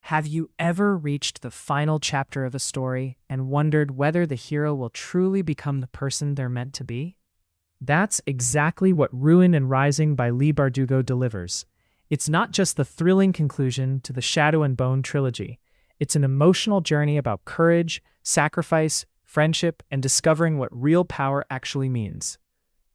Have you ever reached the final chapter of a story and wondered whether the hero will truly become the person they're meant to be? That's exactly what Ruin and Rising by Leigh Bardugo delivers. It's not just the thrilling conclusion to the Shadow and Bone trilogy. It's an emotional journey about courage, sacrifice, friendship, and discovering what real power actually means.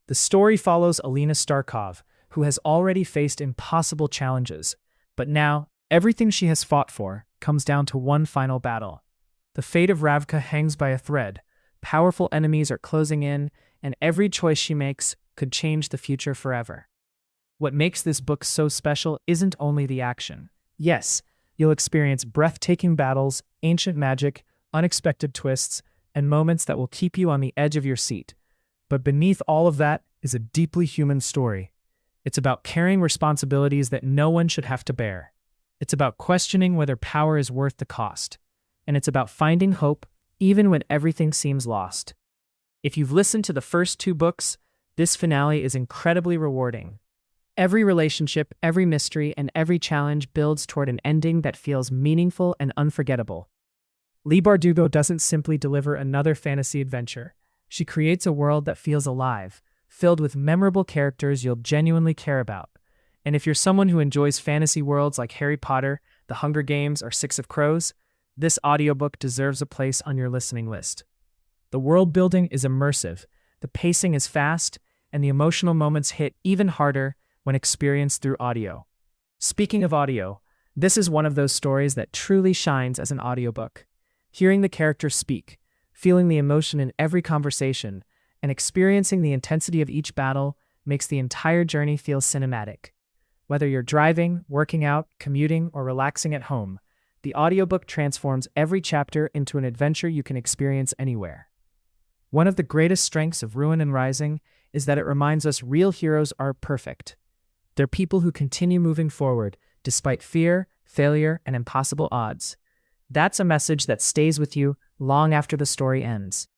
The story follows Alina Starkov, who has already faced impossible challenges, but now everything she has fought for comes down to one final battle. The fate of Ravka hangs by a thread. Powerful enemies are closing in, and every choice she makes could change the future forever. What makes this book so special isn't only the action. Yes, you'll experience breathtaking battles, ancient magic, unexpected twists, and moments that will keep you on the edge of your seat. But beneath all of that is a deeply human story. It's about carrying responsibilities that no one should have to bear. It's about questioning whether power is worth the cost. And it's about finding hope even when everything seems lost. If you've listened to the first two books, this finale is incredibly rewarding. Every relationship, every mystery, and every challenge builds toward an ending that feels meaningful and unforgettable. Leigh Bardugo doesn't simply deliver another fantasy adventure. She creates a world that feels alive, filled with memorable characters you'll genuinely care about. And if you're someone who enjoys fantasy worlds like Harry Potter, The Hunger Games, or Six of Crows, this audiobook deserves a place on your listening list. The world building is immersive, the pacing is fast, and the emotional moments hit even harder when experienced through audio. Speaking of audio, this is one of those stories that truly shines as an audiobook. Hearing the characters speak, feeling the emotion in every conversation, and experiencing the intensity of each battle makes the entire journey feel cinematic. Whether you're driving, working out, commuting, or relaxing at home, the audiobook transforms every chapter into an adventure you can experience anywhere. One of the greatest strengths of Ruin and Rising is that it reminds us real heroes are perfect. They're people who continue moving forward despite fear, failure, and impossible odds. That's a message that stays with you long after the story ends.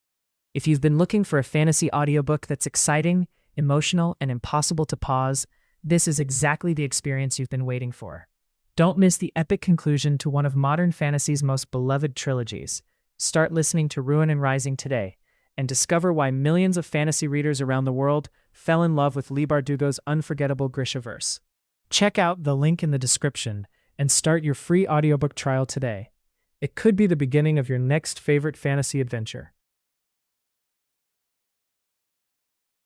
If you've been looking for a fantasy audiobook that's exciting, emotional, and impossible to pause, this is exactly the experience you've been waiting for. Don't miss the epic conclusion to one of modern fantasy's most beloved trilogies. Start listening to Ruin and Rising today, and discover why millions of fantasy readers around the world fell in love with Leigh Bardugo's unforgettable Grishaverse. Check out the link in the description and start your free audiobook trial today. It could be the beginning of your next favorite fantasy adventure.